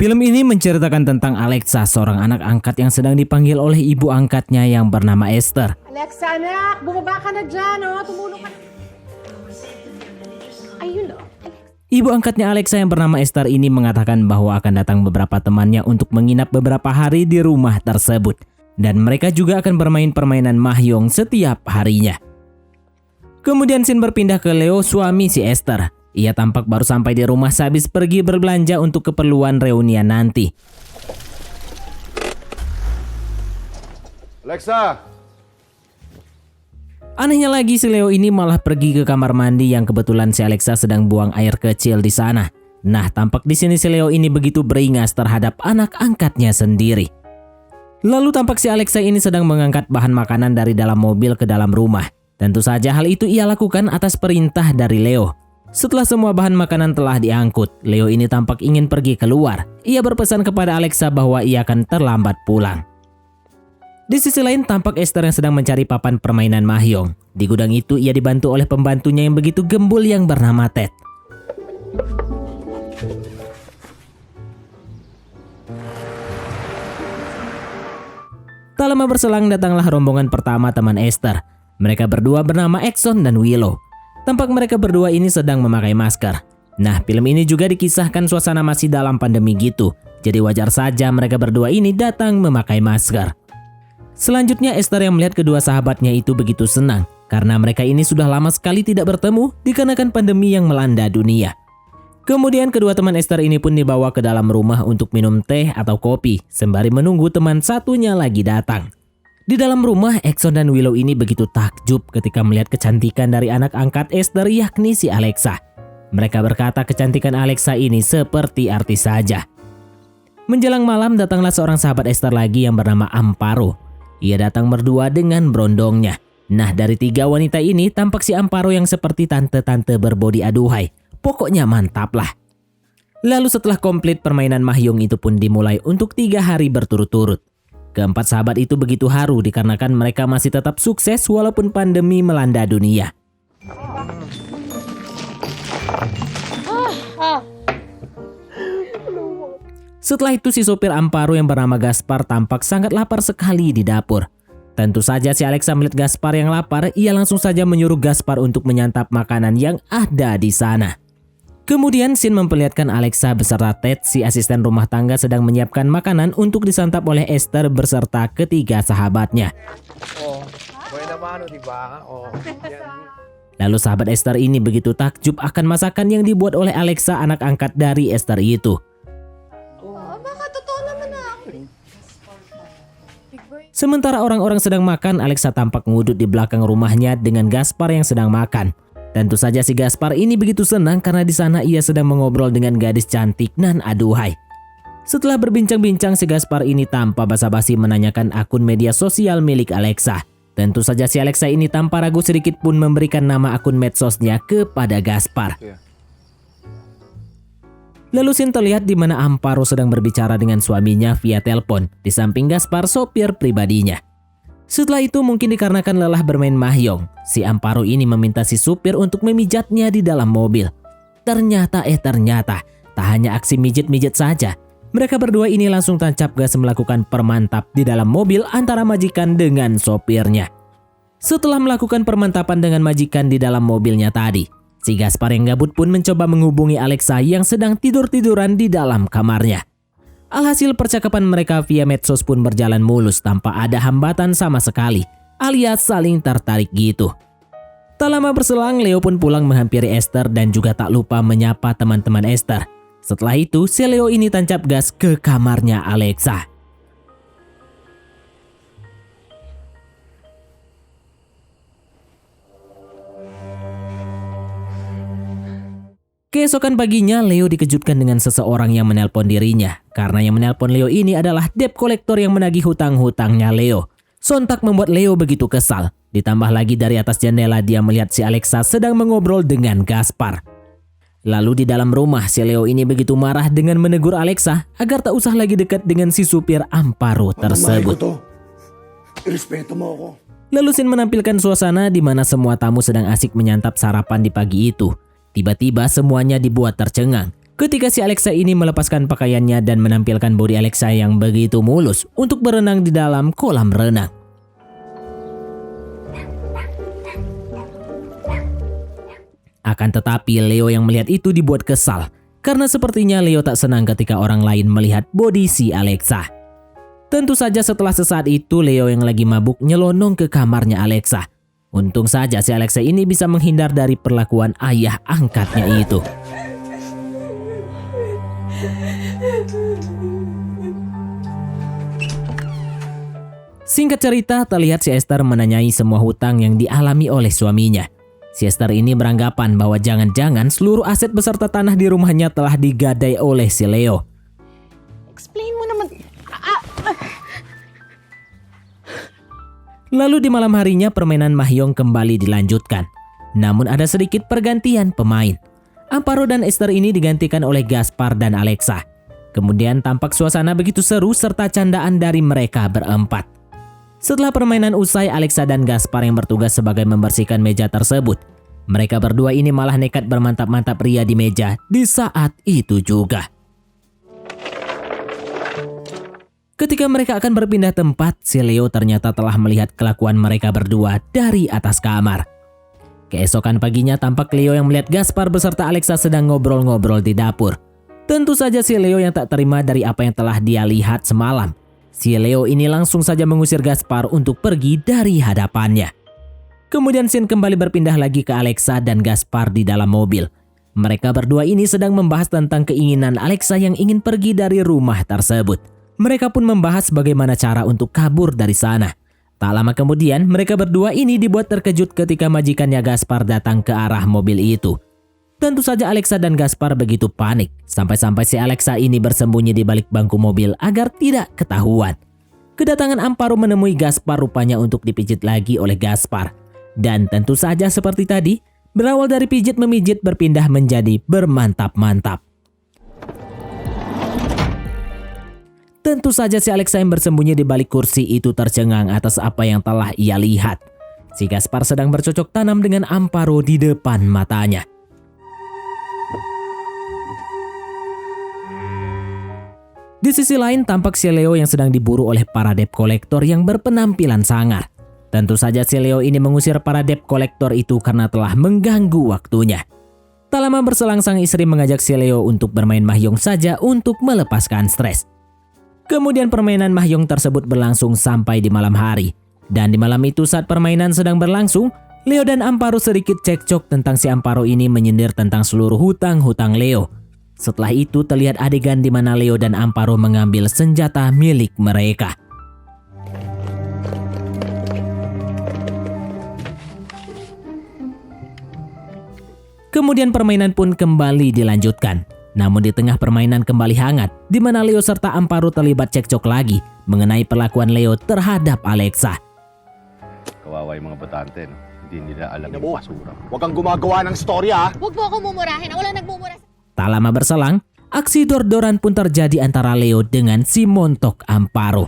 Film ini menceritakan tentang Alexa, seorang anak angkat yang sedang dipanggil oleh ibu angkatnya yang bernama Esther. Alexa anak, bumaba ka na dyan, oh. Tumulong ka. Ayun, oh. Ibu angkatnya Alexa yang bernama Esther ini mengatakan bahwa akan datang beberapa temannya untuk menginap beberapa hari di rumah tersebut. Dan mereka juga akan bermain permainan mahjong setiap harinya. Kemudian scene berpindah ke Leo, suami si Esther. Ia tampak baru sampai di rumah sehabis pergi berbelanja untuk keperluan reunian nanti. Alexa! Anehnya lagi, si Leo ini malah pergi ke kamar mandi yang kebetulan si Alexa sedang buang air kecil di sana. Nah, tampak di sini si Leo ini begitu beringas terhadap anak angkatnya sendiri. Lalu tampak si Alexa ini sedang mengangkat bahan makanan dari dalam mobil ke dalam rumah. Tentu saja hal itu ia lakukan atas perintah dari Leo. Setelah semua bahan makanan telah diangkut, Leo ini tampak ingin pergi keluar. Ia berpesan kepada Alexa bahwa ia akan terlambat pulang. Di sisi lain tampak Esther yang sedang mencari papan permainan mahjong. Di gudang itu ia dibantu oleh pembantunya yang begitu gembul yang bernama Ted. Tak lama berselang datanglah rombongan pertama teman Esther. Mereka berdua bernama Exxon dan Willow. Tampak mereka berdua ini sedang memakai masker. Nah, film ini juga dikisahkan suasana masih dalam pandemi gitu. Jadi wajar saja mereka berdua ini datang memakai masker. Selanjutnya Esther yang melihat kedua sahabatnya itu begitu senang karena mereka ini sudah lama sekali tidak bertemu dikarenakan pandemi yang melanda dunia. Kemudian kedua teman Esther ini pun dibawa ke dalam rumah untuk minum teh atau kopi sembari menunggu teman satunya lagi datang. Di dalam rumah, Exxon dan Willow ini begitu takjub ketika melihat kecantikan dari anak angkat Esther, yakni si Alexa. Mereka berkata kecantikan Alexa ini seperti artis saja. Menjelang malam datanglah seorang sahabat Esther lagi yang bernama Amparo. Ia datang berdua dengan berondongnya. Nah, dari tiga wanita ini tampak si Amparo yang seperti tante-tante berbodi aduhai. Pokoknya mantap lah. Lalu setelah komplit permainan mahjong itu pun dimulai untuk 3 hari berturut-turut. Keempat sahabat itu begitu haru dikarenakan mereka masih tetap sukses walaupun pandemi melanda dunia. Setelah itu si sopir Amparo yang bernama Gaspar tampak sangat lapar sekali di dapur. Tentu saja si Alexa melihat Gaspar yang lapar, ia langsung saja menyuruh Gaspar untuk menyantap makanan yang ada di sana. Kemudian scene memperlihatkan Alexa beserta Ted, si asisten rumah tangga, sedang menyiapkan makanan untuk disantap oleh Esther beserta ketiga sahabatnya. Lalu sahabat Esther ini begitu takjub akan masakan yang dibuat oleh Alexa, anak angkat dari Esther itu. Sementara orang-orang sedang makan, Alexa tampak ngudut di belakang rumahnya dengan Gaspar yang sedang makan. Tentu saja si Gaspar ini begitu senang karena di sana ia sedang mengobrol dengan gadis cantik nan aduhai. Setelah berbincang-bincang, si Gaspar ini tanpa basa-basi menanyakan akun media sosial milik Alexa. Tentu saja si Alexa ini tanpa ragu sedikit pun memberikan nama akun medsosnya kepada Gaspar. Lalu scene terlihat di mana Amparo sedang berbicara dengan suaminya via telepon, di samping Gaspar sopir pribadinya. Setelah itu mungkin dikarenakan lelah bermain mahjong, si Amparo ini meminta si supir untuk memijatnya di dalam mobil. Ternyata tak hanya aksi mijit-mijit saja. Mereka berdua ini langsung tancap gas melakukan permantap di dalam mobil antara majikan dengan sopirnya. Setelah melakukan permantapan dengan majikan di dalam mobilnya tadi, si Gaspar yang gabut pun mencoba menghubungi Alexa yang sedang tidur-tiduran di dalam kamarnya. Alhasil percakapan mereka via medsos pun berjalan mulus tanpa ada hambatan sama sekali, alias saling tertarik gitu. Tak lama berselang, Leo pun pulang menghampiri Esther dan juga tak lupa menyapa teman-teman Esther. Setelah itu, si Leo ini tancap gas ke kamarnya Alexa. Keesokan paginya, Leo dikejutkan dengan seseorang yang menelpon dirinya. Karena yang menelpon Leo ini adalah debt collector yang menagih hutang-hutangnya Leo. Sontak membuat Leo begitu kesal. Ditambah lagi dari atas jendela dia melihat si Alexa sedang mengobrol dengan Gaspar. Lalu di dalam rumah, si Leo ini begitu marah dengan menegur Alexa agar tak usah lagi dekat dengan si supir Amparo tersebut. Lalu scene menampilkan suasana di mana semua tamu sedang asik menyantap sarapan di pagi itu. Tiba-tiba semuanya dibuat tercengang. Ketika si Alexa ini melepaskan pakaiannya dan menampilkan bodi Alexa yang begitu mulus untuk berenang di dalam kolam renang. Akan tetapi Leo yang melihat itu dibuat kesal karena sepertinya Leo tak senang ketika orang lain melihat bodi si Alexa. Tentu saja setelah sesaat itu Leo yang lagi mabuk nyelonong ke kamarnya Alexa. Untung saja si Alexa ini bisa menghindar dari perlakuan ayah angkatnya itu. Singkat cerita, terlihat si Esther menanyai semua hutang yang dialami oleh suaminya. Si Esther ini beranggapan bahwa jangan-jangan seluruh aset beserta tanah di rumahnya telah digadai oleh si Leo. Explain mo naman. Lalu di malam harinya permainan mahjong kembali dilanjutkan. Namun ada sedikit pergantian pemain. Amparo dan Esther ini digantikan oleh Gaspar dan Alexa. Kemudian tampak suasana begitu seru serta candaan dari mereka berempat. Setelah permainan usai, Alexa dan Gaspar yang bertugas sebagai membersihkan meja tersebut. Mereka berdua ini malah nekat bermantap-mantap ria di meja di saat itu juga. Ketika mereka akan berpindah tempat, si Leo ternyata telah melihat kelakuan mereka berdua dari atas kamar. Keesokan paginya tampak Leo yang melihat Gaspar beserta Alexa sedang ngobrol-ngobrol di dapur. Tentu saja si Leo yang tak terima dari apa yang telah dia lihat semalam. Si Leo ini langsung saja mengusir Gaspar untuk pergi dari hadapannya. Kemudian scene kembali berpindah lagi ke Alexa dan Gaspar di dalam mobil. Mereka berdua ini sedang membahas tentang keinginan Alexa yang ingin pergi dari rumah tersebut. Mereka pun membahas bagaimana cara untuk kabur dari sana. Tak lama kemudian, mereka berdua ini dibuat terkejut ketika majikannya Gaspar datang ke arah mobil itu. Tentu saja Alexa dan Gaspar begitu panik, sampai-sampai si Alexa ini bersembunyi di balik bangku mobil agar tidak ketahuan. Kedatangan Amparo menemui Gaspar rupanya untuk dipijit lagi oleh Gaspar. Dan tentu saja seperti tadi, berawal dari pijit-memijit berpindah menjadi bermantap-mantap. Tentu saja si Alexa yang bersembunyi di balik kursi itu tercengang atas apa yang telah ia lihat. Si Gaspar sedang bercocok tanam dengan Amparo di depan matanya. Di sisi lain tampak si Leo yang sedang diburu oleh para debt collector yang berpenampilan sangar. Tentu saja si Leo ini mengusir para debt collector itu karena telah mengganggu waktunya. Tak lama berselang sang istri mengajak si Leo untuk bermain mahjong saja untuk melepaskan stres. Kemudian permainan mahjong tersebut berlangsung sampai di malam hari. Dan di malam itu saat permainan sedang berlangsung, Leo dan Amparo sedikit cekcok tentang si Amparo ini menyindir tentang seluruh hutang-hutang Leo. Setelah itu terlihat adegan di mana Leo dan Amparo mengambil senjata milik mereka. Kemudian permainan pun kembali dilanjutkan. Namun di tengah permainan kembali hangat, di mana Leo serta Amparo terlibat cekcok lagi mengenai perlakuan Leo terhadap Alexa. Kawawa yung mga botante, no? Hindi nila alam yung basura. Huwag kang gumagawa ng storya, ha? Huwag mo ako mumurahin. Wala nagmumura sa... Tak lama berselang, aksi dor-doran pun terjadi antara Leo dengan si montok Amparo.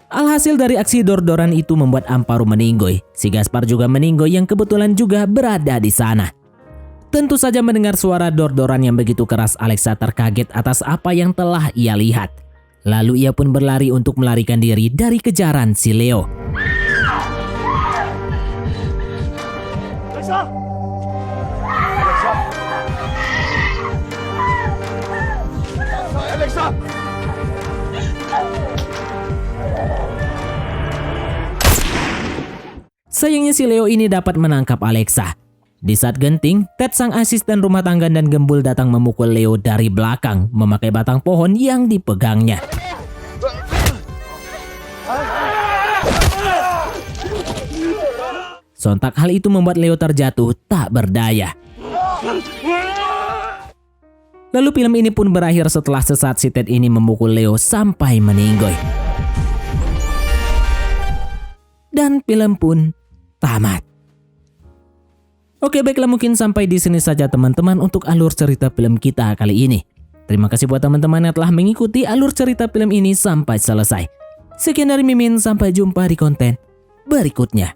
Alhasil dari aksi dor-doran itu membuat Amparo meninggoy. Si Gaspar juga meninggoy yang kebetulan juga berada di sana. Tentu saja mendengar suara dor-doran yang begitu keras, Alexa terkaget atas apa yang telah ia lihat. Lalu ia pun berlari untuk melarikan diri dari kejaran si Leo. Alexa! Alexa! Alexa! Sayangnya si Leo ini dapat menangkap Alexa. Di saat genting, Ted sang asisten rumah tangga dan gembul datang memukul Leo dari belakang memakai batang pohon yang dipegangnya. Sontak hal itu membuat Leo terjatuh tak berdaya. Lalu film ini pun berakhir setelah sesaat si Ted ini memukul Leo sampai meninggoy. Dan film pun tamat. Oke, baiklah, mungkin sampai di sini saja teman-teman untuk alur cerita film kita kali ini. Terima kasih buat teman-teman yang telah mengikuti alur cerita film ini sampai selesai. Sekian dari Mimin, sampai jumpa di konten berikutnya.